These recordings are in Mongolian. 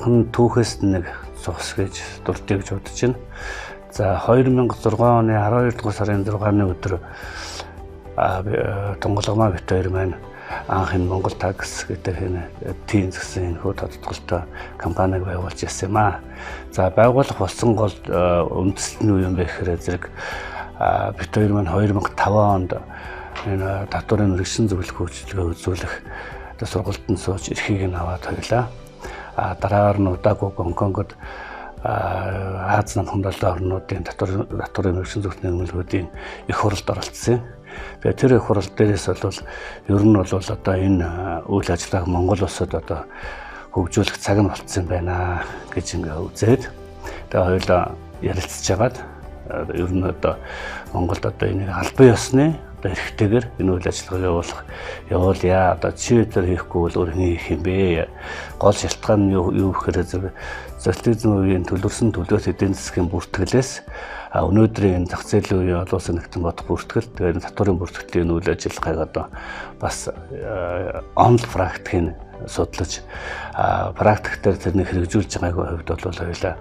анхан түүхээс нэг цус гэж дурдъя гэж бодож байна. За 2006 оны 12 дугаар сарын 6-ны өдөр Тонголгомаа бит хоёр маань анх энэ Монгол такс гэдэг энэ тийм гэсэн энэ хөө тодтголтой компаниг байгуулж ирсэн юм аа. За байгуулах болсон гол үндэслэл нь юу юм бэ гэхээр зэрэг бит хоёр маань 2005 онд энэ татварын мэргэжлийн зөвлөх үйлчилгээ үзүүлэх сургалтанд сууж эрхийг нь аваад хойлоо. Дараагаар нь удаагүй Гонконгод Аз намхан 7 орнуудын татварын мэргэжлийн зөвлөх нэмэлгүүдийн их хуралд оролцсон. Тэгээ тэр их хурал дээрээс бол ер нь бол одоо энэ үйл ажиллагааг Монгол улсад одоо хөгжүүлэх цаг нь болцсон байна гэж ингээ үзээд тэгээ хоёулаа ярилцж хагаад ер нь одоо Монголд одоо энийг албан ёсны эрхтэйгээр энэ үйл ажиллагааг явуулъя. Одоо чи өдөр хийхгүй бол өөр хэн хийх юм бэ? Гол шалтгаан нь юу гэхээр социализм үеийн төлөрсөн төлөөс эдийн засгийн бүртгэлээс өнөөдрийн зах зээлийн үеийн олон улсын нэгдсэн бодох бүртгэл тэгээд татварын бүртгэлийн үйл ажиллагааг одоо бас он практикийг судлаж практик дээр тэрнийг хэрэгжүүлж байгаагийн хувьд бол хоёулаа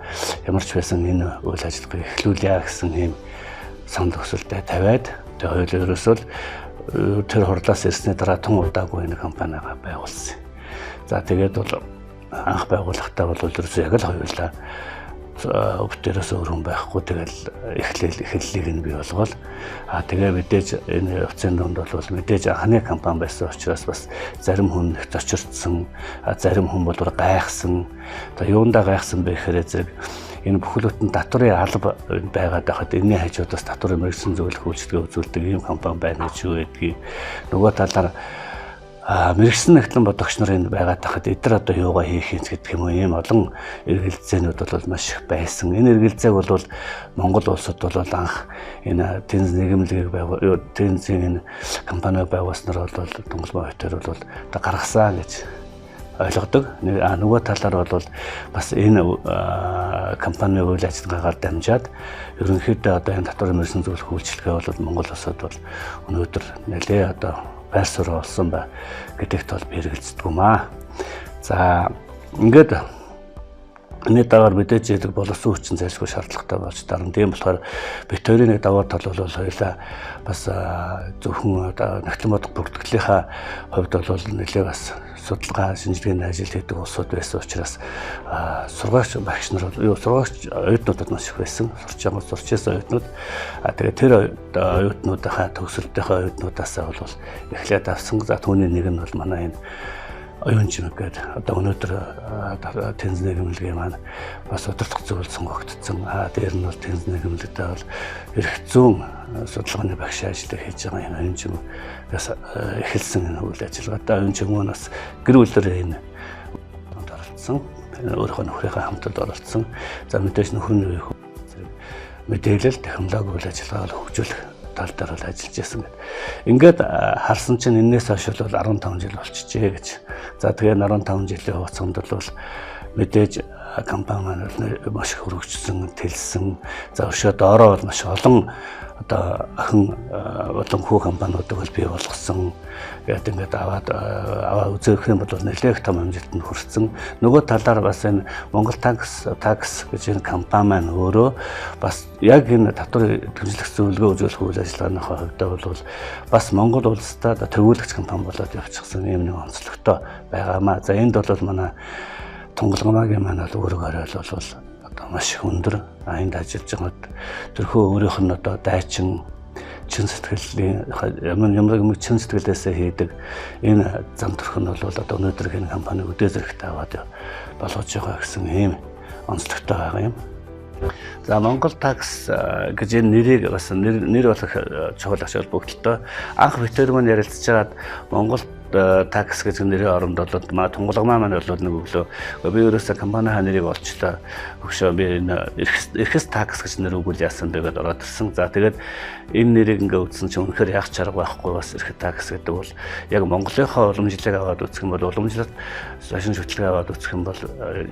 ямар ч байсан энэ үйл ажиллагааг эхлүүлье гэсэн ийм санал хүсэлтэд тавиад тэгээд ерөөсөө тэр хурлаас ирсний дараа тун удаагүй энэ компаниа байгуулсан. За тэгээд бол анх байгуулахдаа бол ерөөсөө яг л хоёулаа өвтөрөөс өөр хүн байхгүй тэгэл эхлэлийг нь бий болгоол тэгээ мэдээж энэ хувьцаанд донд бол мэдээж анхны компани байсан учраас бас зарим хүн их зочирдсан зарим хүн бол гайхсан юундаа гайхсан бэ гэхээр зэрэг энэ бүхлөтэн татварын алба байгаад байхад энэний хажуудаас татварын мэргэжлийн зөвлөх үйлчилгээ үзүүлдэг ийм компани байна гэж юу гэдгийг нөгөө талаар мэргэжлийн нэгтлэн бодогч нарын байгаад тахад эдгээр одоо юугаа хийх юм гэдэг юм уу ийм олон эргэлзээнүүд бол маш их байсан. Энэ эргэлзээг бол Монгол улсад бол анх энэ тэнц нийгэмлэгийг тэнцийн энэ компаниуд байгуулснаар бол Тонголгомаа бит хоёр бол одоо гаргасан гэж ойлгодог. Нөгөө талаар бол бас энэ компани үйл ажиллагаагаар дамжаад ерөнхийдөө одоо энэ татварын мэргэжлийн зөвлөх үйлчилгээ бол Монгол улсад бол өнөөдөр нэлээ одоо байр суурь олсон ба гэдэгт бол би хэрэгэлцдэг юм аа. За ингээд энэ даваар мэдээж яадаг боловсон хүчин зайлшгүй шаардлагатай болж дарна. Тийм болохоор бит хоёрын нэг даваа тал бол хоёулаа бас зөвхөн одоо нэгтлэн бодох бүртгэлийнхаа хувьд бол нэлээ бас судалгаа шинжилгээний ажил хийдэг улсууд байсан учраас сургагч багш нар сургагч оюутнуудад маш их байсан. Сурчсан оюутнууд тэгээд тэр оюутнуудынхаа төгсөлтийнхаа оюутнуудаас бол эхлээд авсан. За түүний нэг нь бол манай энэ оюун чимэг гэдэг одоо өнөөдөр тэнц нийгэмлэгийн маань бас удирдах зөвлөл сонгогдсон. Дээр нь бол тэнц нийгэмлэгтэй бол эрх зүйн судалгааны багш ажиллаж хийж байгаа энэ оюун чимэгээс эхэлсэн энэ үйл ажиллагаатай оюун чимэг нас гэр бүлээр энэ оролцсон. Өөрийнхөө нөхрийнхээ хамтад оролцсон. За мэдээж нөхрийн мэдээлэл технологи үйл ажиллагааг хөгжүүлэх тал дээр бол ажиллаж байсан гэдэг. Ингээд харсан чинь энэс хойш бол 15 жил болчихжээ гэж. За тэгээд 15 жилийн хугацаанд бол мэдээж компани маань маш их хөргөжсөн, тэлсэн. За өшөө доороо бол маш олон одоо охин болон хүү компаниудыг бол бий болгосон. Тэгээд ингээд аваад үзэх юм бол нэлээх том амжилтанд хүрсэн. Нөгөө талаар бас энэ Монгол такс гэж энэ компани маань өөрөө бас яг энэ татварын дэмжлэх зөвлөгөө үзүүлэх үйл ажиллагааныхаа хувьд бол бас Монгол улстай төвөөлөгч компани болоод явчихсан юм нэг онцлогтой байгаамаа. За энд бол манай Тонголгомаагийн маань бол өөрөөр хэлбэл одоо маш их өндөр энд ажиллаж байгаад тэрхүү өөрийнх нь одоо дайчин чин сэтгэлийн ямар чин сэтгэлээсээ хийдэг энэ зам төрх нь бол одоо өнөөдөр энэ компани үдээ зэрэгтэй аваад болгож байгаа гэсэн ийм онцлогтой байгаа юм. За Монгол такс гэж энэ нэрийг бас нэр болох чухал ач холбогдолтой. Анх бит хоёр маань ярилцж байгаад Монгол такс гэж нэрийн оронд бол Тонголгомаа маань бол нэг өглөө би өөрөөсөө компанийн нэрийг олчлаа. Өгшөө би энэ эрхэс такс гэж нэр өгвөл яасан бэ гэдээ ороод ирсэн. За тэгээд энэ нэрийг ингээ үзсэн чинь үнэхээр яг чарга байхгүй бас эрхэс такс гэдэг бол яг Монголынхаа уламжлалыг аваад үзэх юм бол уламжлалт шашин шүтлэг аваад үзэх юм бол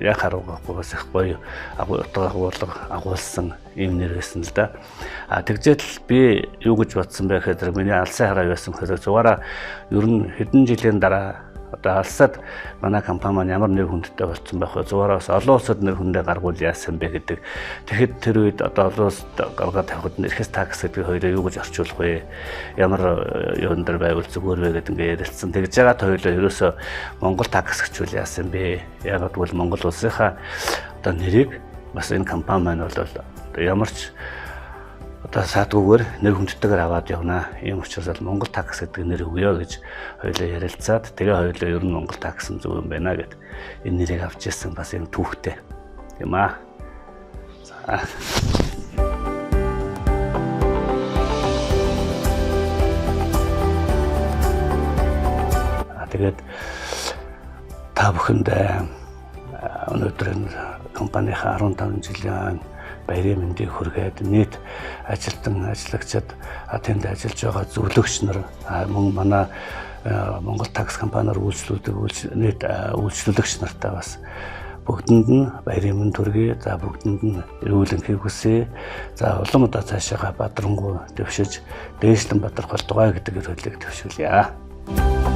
яг харуу байхгүй бас их гоё агуулсан ийм нэр байсан л да. Тэгжэл би юу гэж бодсон бэ гэхээр миний алсын хараа байсан гэхээр зугаараа ер нь хэдэн жилийн дараа одоо алсад манай компани маань ямар нэр хүндтэй болсон байх вэ? Зугаараас олон улсад нэр хүндээ гаргуул яасан бэ гэдэг. Тэгэхэд тэр үед одоо олон улсад гаргаад тавихад эрхэс такс гэдэг хоёроо юу гэж орчуулах вэ? Ямар юун дээр байвал зүгээр вэ гэдэг ингээ ярилцсан. Тэгж яагаад хоёулаа ерөөсөө Монгол такс гэчүүл яасан бэ? Яагаад гэвэл Монгол улсынхаа одоо нэрийг бас энэ компани маань бол ямар ч одоо саадгүйгээр нэр хүндтэйгээр аваад явна. Ийм учраас Монгол такс гэдэг нэр өгье гэж хоёулаа ярилцаад тэгээ хоёулаа ер нь Монгол такс нь зөв юм байна гэд энэ нэрийг авч ирсэн бас юм түүхтэй юм аа. За. Тэгээд та бүхэнд өнөөдөр энэ компанийнхаа 15 жилийн баярын мэндийг хүргээд нийт ажилтан ажлагчид тэнд ажиллаж байгаа зөвлөгч нар мөн манай Монгол такс компаниар нийт үйлчлүүлэгч нартай бас бүгдэнд нь баярын мэнд хүргэе. За бүгдэнд нь эрүүл энхийг хүсье. За улам удаа цаашаа бадрангуй дэвшиж дээшлэн бадрах болтугай гэдэг эрхлэлийг төвшүүлье.